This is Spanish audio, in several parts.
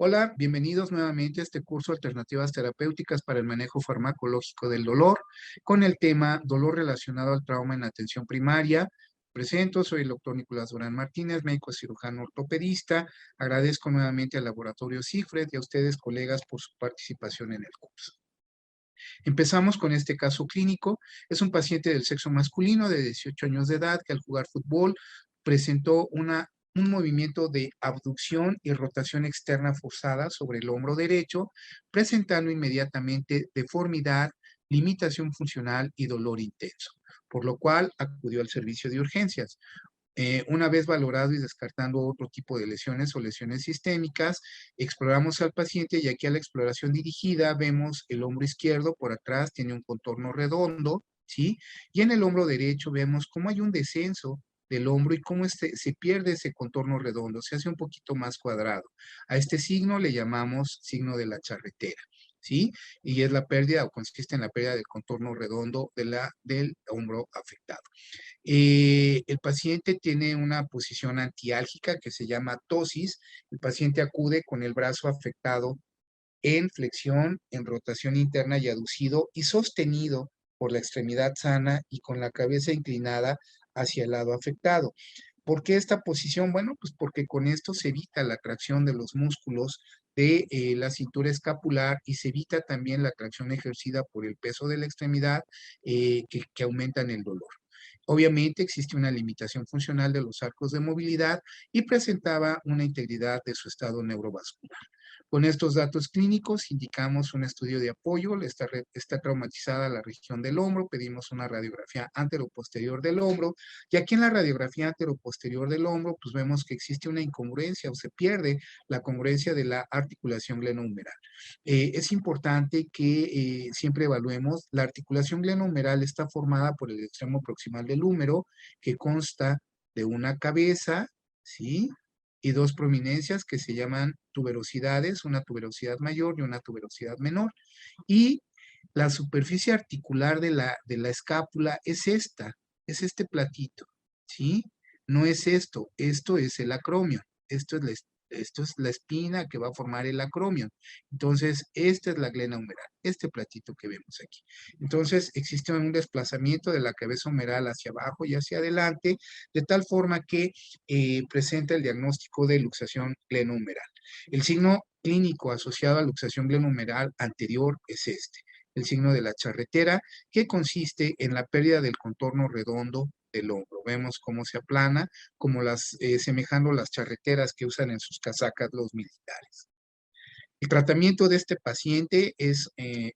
Hola, bienvenidos nuevamente a este curso Alternativas Terapéuticas para el Manejo Farmacológico del Dolor, con el tema Dolor relacionado al trauma en atención primaria. Presento, soy el doctor Nicolás Durán Martínez, médico cirujano ortopedista. Agradezco nuevamente al laboratorio CIFRED y a ustedes, colegas, por su participación en el curso. Empezamos con este caso clínico. Es un paciente del sexo masculino de 18 años de edad que al jugar fútbol presentó un movimiento de abducción y rotación externa forzada sobre el hombro derecho, presentando inmediatamente deformidad, limitación funcional y dolor intenso, por lo cual acudió al servicio de urgencias. Una vez valorado y descartando otro tipo de lesiones o lesiones sistémicas, exploramos al paciente y aquí a la exploración dirigida vemos el hombro izquierdo por atrás, tiene un contorno redondo, ¿sí? Y en el hombro derecho vemos cómo hay un descenso del hombro y cómo se pierde ese contorno redondo, se hace un poquito más cuadrado. A este signo le llamamos signo de la charretera, ¿sí? Y es la pérdida o consiste en la pérdida del contorno redondo del hombro afectado. El paciente tiene una posición antiálgica que se llama tosis. El paciente acude con el brazo afectado en flexión, en rotación interna y aducido y sostenido por la extremidad sana y con la cabeza inclinada hacia el lado afectado. ¿Por qué esta posición? Bueno, pues porque con esto se evita la tracción de los músculos de la cintura escapular y se evita también la tracción ejercida por el peso de la extremidad que aumentan el dolor. Obviamente existe una limitación funcional de los arcos de movilidad y presentaba una integridad de su estado neurovascular. Con estos datos clínicos indicamos un estudio de apoyo, está traumatizada la región del hombro, pedimos una radiografía anteroposterior del hombro y aquí en la radiografía anteroposterior del hombro pues vemos que existe una incongruencia o se pierde la congruencia de la articulación glenohumeral. Es importante que siempre evaluemos, la articulación glenohumeral está formada por el extremo proximal del húmero, que consta de una cabeza, ¿sí? Y dos prominencias que se llaman tuberosidades, una tuberosidad mayor y una tuberosidad menor. Y la superficie articular de la escápula es esta, es este platito, ¿sí? No es esto es el acromio, esto es la espina que va a formar el acromio. Entonces, esta es la glena humeral, este platito que vemos aquí. Entonces, existe un desplazamiento de la cabeza humeral hacia abajo y hacia adelante, de tal forma que presenta el diagnóstico de luxación glenohumeral. El signo clínico asociado a luxación glenohumeral anterior es este, el signo de la charretera, que consiste en la pérdida del contorno redondo del hombro. Vemos cómo se aplana, como semejando las charreteras que usan en sus casacas los militares. El tratamiento de este paciente es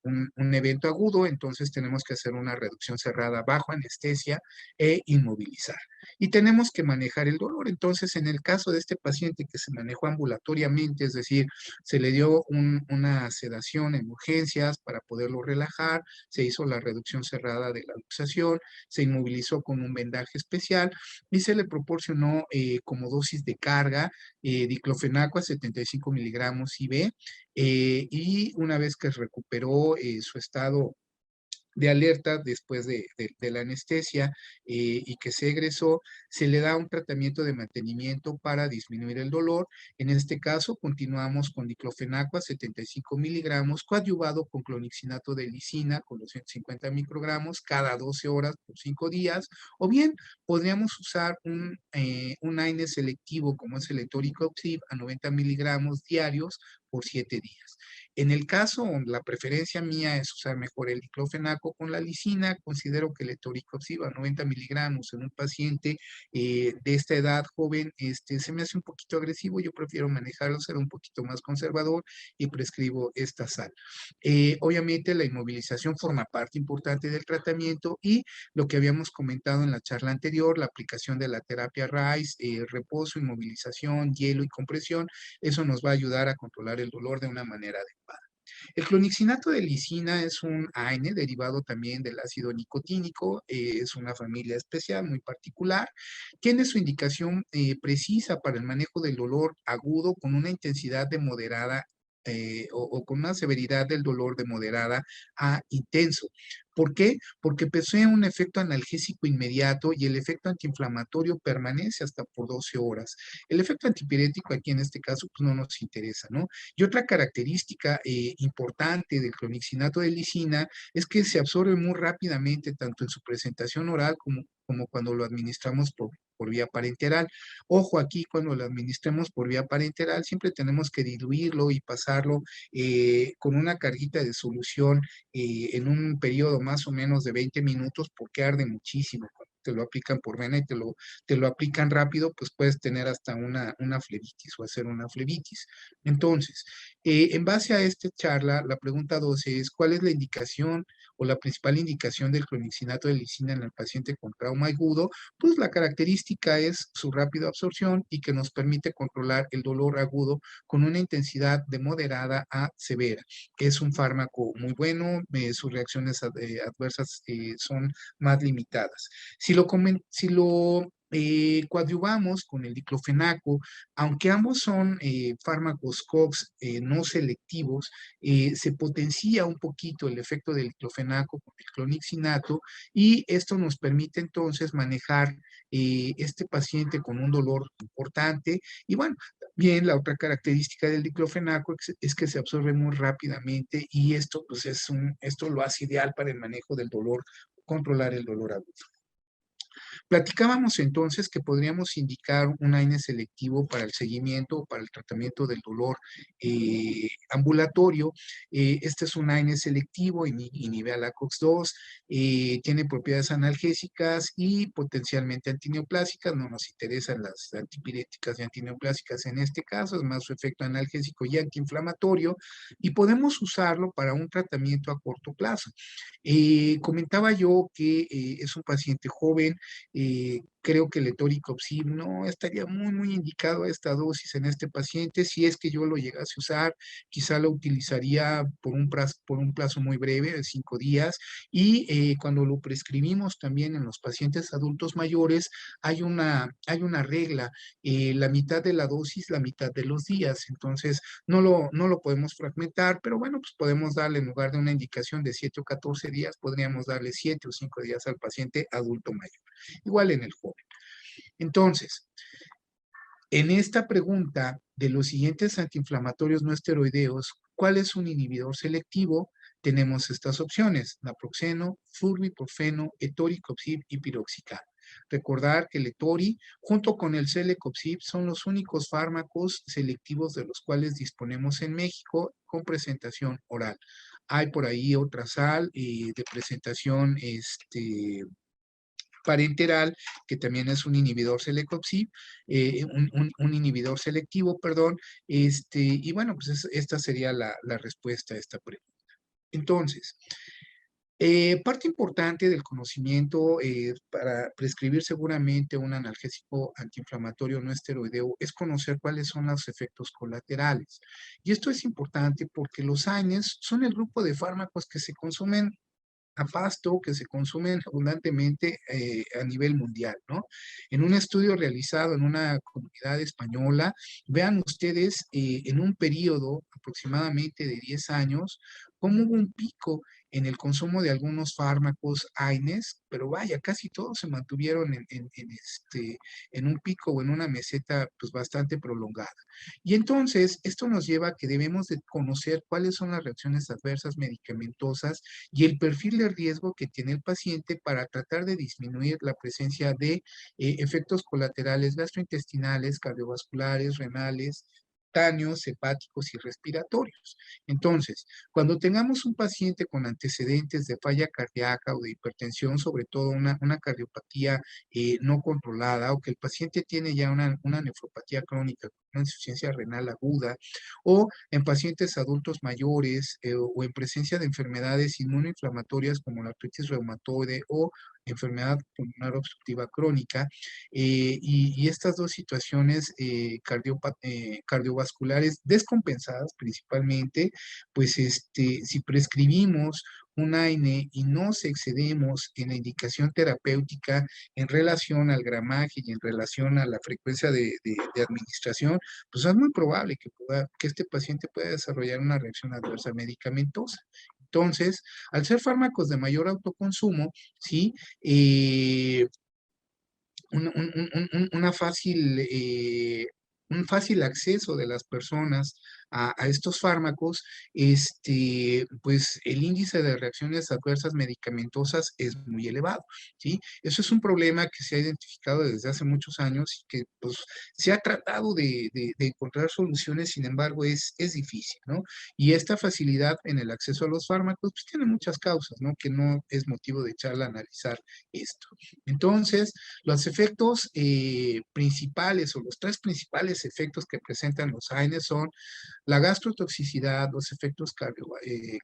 un evento agudo, entonces tenemos que hacer una reducción cerrada bajo anestesia e inmovilizar. Y tenemos que manejar el dolor. Entonces, en el caso de este paciente que se manejó ambulatoriamente, es decir, se le dio una sedación en urgencias para poderlo relajar, se hizo la reducción cerrada de la luxación, se inmovilizó con un vendaje especial y se le proporcionó como dosis de carga diclofenaco a 75 miligramos IV y una vez que recuperó su estado de alerta después de la anestesia y que se egresó, se le da un tratamiento de mantenimiento para disminuir el dolor. En este caso, continuamos con diclofenaco a 75 miligramos, coadyuvado con clonixinato de lisina con 250 microgramos cada 12 horas por 5 días, o bien podríamos usar un AINE selectivo como es el etoricoxib a 90 miligramos diarios por 7 días. En el caso, la preferencia mía es usar mejor el diclofenaco con la lisina. Considero que el etoricoxib a 90 miligramos en un paciente de esta edad joven se me hace un poquito agresivo. Yo prefiero manejarlo, ser un poquito más conservador y prescribo esta sal. Obviamente la inmovilización forma parte importante del tratamiento y lo que habíamos comentado en la charla anterior, la aplicación de la terapia RICE, reposo, inmovilización, hielo y compresión, eso nos va a ayudar a controlar el dolor de una manera adecuada. El clonixinato de lisina es un AINE derivado también del ácido nicotínico, es una familia especial muy particular. Tiene su indicación precisa para el manejo del dolor agudo con una intensidad de moderada o con una severidad del dolor de moderada a intenso. ¿Por qué? Porque posee un efecto analgésico inmediato y el efecto antiinflamatorio permanece hasta por 12 horas. El efecto antipirético aquí en este caso pues no nos interesa, ¿no? Y otra característica importante del clonixinato de lisina es que se absorbe muy rápidamente tanto en su presentación oral como cuando lo administramos por vía parenteral. Ojo aquí, cuando lo administremos por vía parenteral, siempre tenemos que diluirlo y pasarlo con una carguita de solución en un periodo más o menos de 20 minutos porque arde muchísimo. Cuando te lo aplican por vena y te lo aplican rápido, pues puedes tener hasta una flebitis o hacer una flebitis. Entonces, en base a esta charla, la pregunta 12 es, ¿cuál es la indicación o la principal indicación del clonixinato de lisina en el paciente con trauma agudo? Pues la característica es su rápida absorción y que nos permite controlar el dolor agudo con una intensidad de moderada a severa. Es un fármaco muy bueno, sus reacciones adversas son más limitadas. Si lo coadyuvamos con el diclofenaco, aunque ambos son fármacos COX no selectivos, se potencia un poquito el efecto del diclofenaco con el clonixinato y esto nos permite entonces manejar este paciente con un dolor importante. Y bueno, también la otra característica del diclofenaco es que se absorbe muy rápidamente y esto, pues esto lo hace ideal para el manejo del dolor, controlar el dolor agudo. Platicábamos entonces que podríamos indicar un AINE selectivo para el seguimiento o para el tratamiento del dolor ambulatorio. Este es un AINE selectivo, inhibe a la COX-2, tiene propiedades analgésicas y potencialmente antineoplásicas. No nos interesan las antipiréticas y antineoplásicas en este caso, es más su efecto analgésico y antiinflamatorio, y podemos usarlo para un tratamiento a corto plazo. Comentaba yo que es un paciente joven, creo que el etoricopsib no estaría muy indicado a esta dosis en este paciente. Si es que yo lo llegase a usar, quizá lo utilizaría por un plazo muy breve, de 5 días. Y cuando lo prescribimos también en los pacientes adultos mayores, hay una regla, la mitad de la dosis, la mitad de los días. Entonces, no lo podemos fragmentar, pero bueno, pues podemos darle en lugar de una indicación de 7 o 14 días, podríamos darle 7 o 5 días al paciente adulto mayor, igual en el joven. Entonces, en esta pregunta de los siguientes antiinflamatorios no esteroideos, ¿cuál es un inhibidor selectivo? Tenemos estas opciones: naproxeno, flurbiprofeno, etoricopsib y piroxicam. Recordar que el etori, junto con el celecoxib, son los únicos fármacos selectivos de los cuales disponemos en México con presentación oral. Hay por ahí otra sal de presentación parenteral, que también es un inhibidor celecoxib, un inhibidor selectivo, perdón, y bueno, pues esta sería la respuesta a esta pregunta. Entonces, parte importante del conocimiento para prescribir seguramente un analgésico antiinflamatorio no esteroideo es conocer cuáles son los efectos colaterales. Y esto es importante porque los AINES son el grupo de fármacos que se consumen a pasto, que se consumen abundantemente a nivel mundial, ¿no? En un estudio realizado en una comunidad española, vean ustedes en un periodo aproximadamente de 10 años, cómo hubo un pico en el consumo de algunos fármacos AINES, pero vaya, casi todos se mantuvieron en un pico o en una meseta pues bastante prolongada. Y entonces, esto nos lleva a que debemos de conocer cuáles son las reacciones adversas medicamentosas y el perfil de riesgo que tiene el paciente para tratar de disminuir la presencia de efectos colaterales gastrointestinales, cardiovasculares, renales, cutáneos, hepáticos y respiratorios. Entonces, cuando tengamos un paciente con antecedentes de falla cardíaca o de hipertensión, sobre todo una cardiopatía no controlada, o que el paciente tiene ya una nefropatía crónica, una insuficiencia renal aguda, o en pacientes adultos mayores o en presencia de enfermedades inmunoinflamatorias como la artritis reumatoide o enfermedad pulmonar obstructiva crónica, y estas dos situaciones cardiovasculares descompensadas principalmente, pues si prescribimos un AINE y nos excedemos en la indicación terapéutica en relación al gramaje y en relación a la frecuencia de administración, pues es muy probable que este paciente pueda desarrollar una reacción adversa medicamentosa. Entonces, al ser fármacos de mayor autoconsumo, ¿sí? Una fácil, un fácil acceso de las personas a estos fármacos, pues el índice de reacciones adversas medicamentosas es muy elevado, ¿sí? Eso es un problema que se ha identificado desde hace muchos años y que pues, se ha tratado de encontrar soluciones, sin embargo, es difícil, ¿no? Y esta facilidad en el acceso a los fármacos, pues tiene muchas causas, ¿no? Que no es motivo de charla analizar esto. Entonces, los efectos principales o los tres principales efectos que presentan los AINES son la gastrotoxicidad, los efectos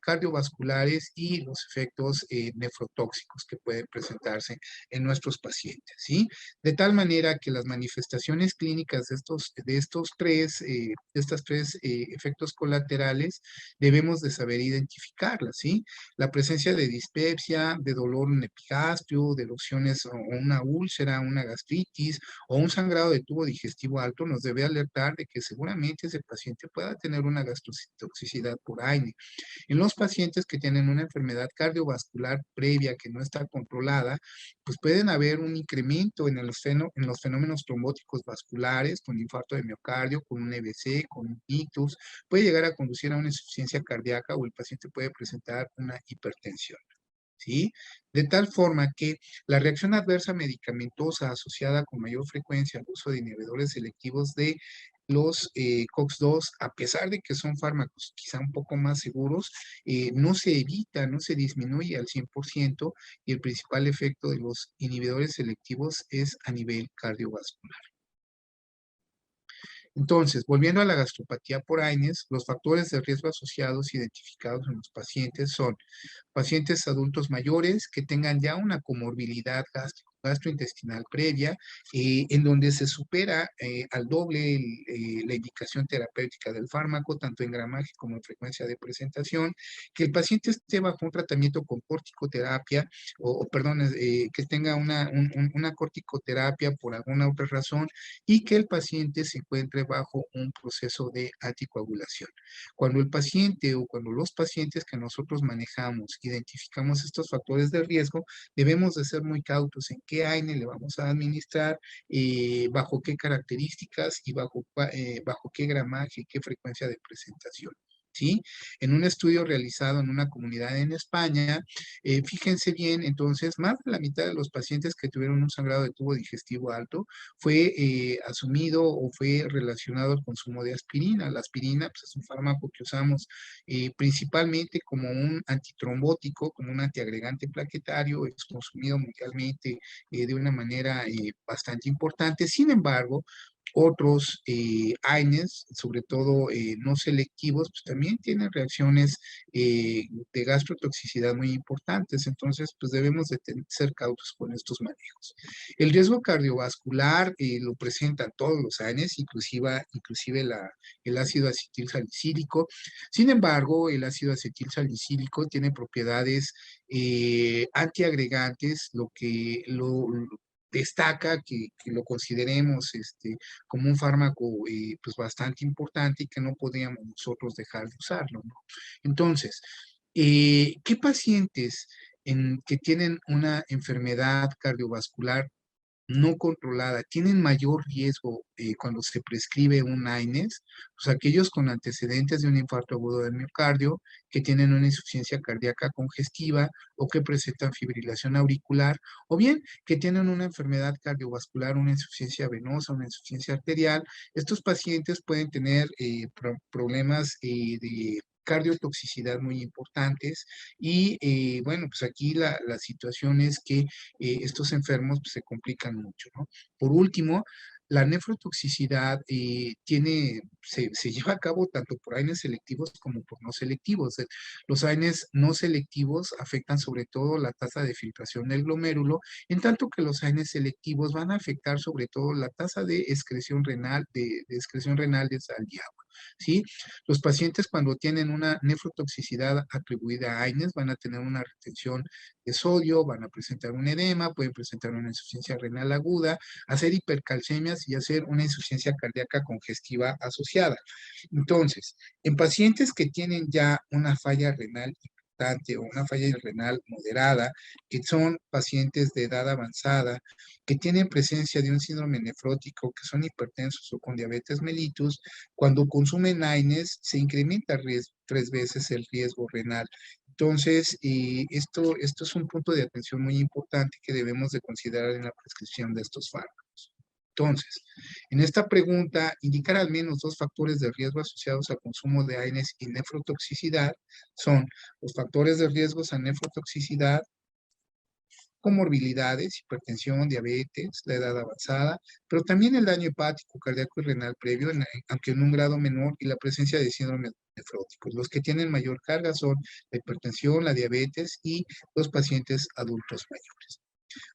cardiovasculares y los efectos nefrotóxicos que pueden presentarse en nuestros pacientes, ¿sí? De tal manera que las manifestaciones clínicas de estas tres efectos colaterales debemos de saber identificarlas, ¿sí? La presencia de dispepsia, de dolor en epigastrio, de erupciones o una úlcera, una gastritis o un sangrado de tubo digestivo alto nos debe alertar de que seguramente ese paciente pueda tener una gastrotoxicidad por AINE. En los pacientes que tienen una enfermedad cardiovascular previa que no está controlada, pues pueden haber un incremento en los fenómenos trombóticos vasculares, con infarto de miocardio, con un EBC, con un ictus, puede llegar a conducir a una insuficiencia cardíaca o el paciente puede presentar una hipertensión. ¿Sí? De tal forma que la reacción adversa medicamentosa asociada con mayor frecuencia al uso de inhibidores selectivos de los COX-2, a pesar de que son fármacos quizá un poco más seguros, no se evita, no se disminuye al 100% y el principal efecto de los inhibidores selectivos es a nivel cardiovascular. Entonces, volviendo a la gastropatía por AINES, los factores de riesgo asociados identificados en los pacientes son pacientes adultos mayores que tengan ya una comorbilidad gastrointestinal previa, en donde se supera al doble la indicación terapéutica del fármaco, tanto en gramaje como en frecuencia de presentación, que el paciente esté bajo un tratamiento con corticoterapia, perdón, que tenga una corticoterapia por alguna otra razón, y que el paciente se encuentre bajo un proceso de anticoagulación. Cuando el paciente o cuando los pacientes que nosotros manejamos identificamos estos factores de riesgo, debemos de ser muy cautos en qué AINE le vamos a administrar, bajo qué características y bajo qué gramaje, qué frecuencia de presentación. ¿Sí? En un estudio realizado en una comunidad en España, fíjense bien, entonces, más de la mitad de los pacientes que tuvieron un sangrado de tubo digestivo alto fue asumido o fue relacionado al consumo de aspirina. La aspirina pues, es un fármaco que usamos principalmente como un antitrombótico, como un antiagregante plaquetario, es consumido mundialmente de una manera bastante importante. Sin embargo, otros AINES, sobre todo no selectivos, pues también tienen reacciones de gastrotoxicidad muy importantes. Entonces, pues debemos de ser cautos con estos manejos. El riesgo cardiovascular lo presentan todos los AINES, inclusive el ácido acetil salicílico. Sin embargo, el ácido acetil salicílico tiene propiedades antiagregantes, lo que lo destaca que lo consideremos como un fármaco pues bastante importante y que no podíamos nosotros dejar de usarlo, ¿no? Entonces, ¿qué pacientes que tienen una enfermedad cardiovascular no controlada tienen mayor riesgo cuando se prescribe un AINES? Pues aquellos con antecedentes de un infarto agudo del miocardio, que tienen una insuficiencia cardíaca congestiva o que presentan fibrilación auricular, o bien que tienen una enfermedad cardiovascular, una insuficiencia venosa, una insuficiencia arterial. Estos pacientes pueden tener problemas de cardiotoxicidad muy importantes y bueno, pues aquí la situación es que estos enfermos pues, se complican mucho, ¿no? Por último, la nefrotoxicidad se lleva a cabo tanto por AINES selectivos como por no selectivos. Los AINES no selectivos afectan sobre todo la tasa de filtración del glomérulo, en tanto que los AINES selectivos van a afectar sobre todo la tasa de excreción renal, de excreción renal de sal y agua. ¿sí? Los pacientes cuando tienen una nefrotoxicidad atribuida a AINES van a tener una retención de sodio, van a presentar un edema, pueden presentar una insuficiencia renal aguda, hacer hipercalcemias y hacer una insuficiencia cardíaca congestiva asociada. Entonces, en pacientes que tienen ya una falla renal importante o una falla renal moderada, que son pacientes de edad avanzada, que tienen presencia de un síndrome nefrótico, que son hipertensos o con diabetes mellitus, cuando consumen AINES se incrementa 3 veces el riesgo renal. Entonces, esto es un punto de atención muy importante que debemos de considerar en la prescripción de estos fármacos. Entonces, en esta pregunta, indicar al menos 2 factores de riesgo asociados al consumo de AINES y nefrotoxicidad son los factores de riesgo a nefrotoxicidad, comorbilidades, hipertensión, diabetes, la edad avanzada, pero también el daño hepático, cardíaco y renal previo, aunque en un grado menor, y la presencia de síndromes nefróticos. Los que tienen mayor carga son la hipertensión, la diabetes y los pacientes adultos mayores.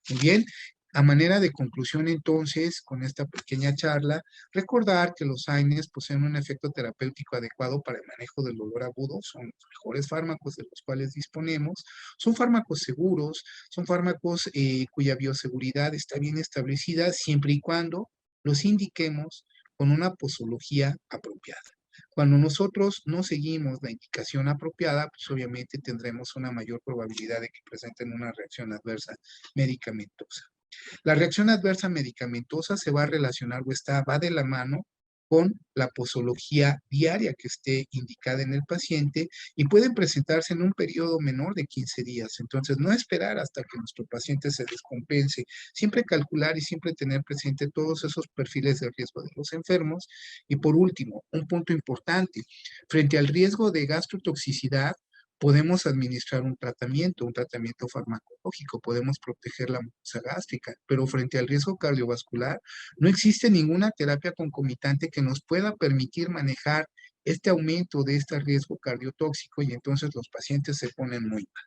Muy bien, a manera de conclusión entonces, con esta pequeña charla, recordar que los AINES poseen un efecto terapéutico adecuado para el manejo del dolor agudo, son los mejores fármacos de los cuales disponemos, son fármacos seguros, son fármacos cuya bioseguridad está bien establecida siempre y cuando los indiquemos con una posología apropiada. Cuando nosotros no seguimos la indicación apropiada, pues obviamente tendremos una mayor probabilidad de que presenten una reacción adversa medicamentosa. La reacción adversa medicamentosa se va a relacionar o va de la mano con la posología diaria que esté indicada en el paciente y pueden presentarse en un periodo menor de 15 días. Entonces, no esperar hasta que nuestro paciente se descompense, siempre calcular y siempre tener presente todos esos perfiles de riesgo de los enfermos. Y por último, un punto importante, frente al riesgo de gastrotoxicidad, podemos administrar un tratamiento farmacológico, podemos proteger la mucosa gástrica, pero frente al riesgo cardiovascular, no existe ninguna terapia concomitante que nos pueda permitir manejar este aumento de este riesgo cardiotóxico y entonces los pacientes se ponen muy mal.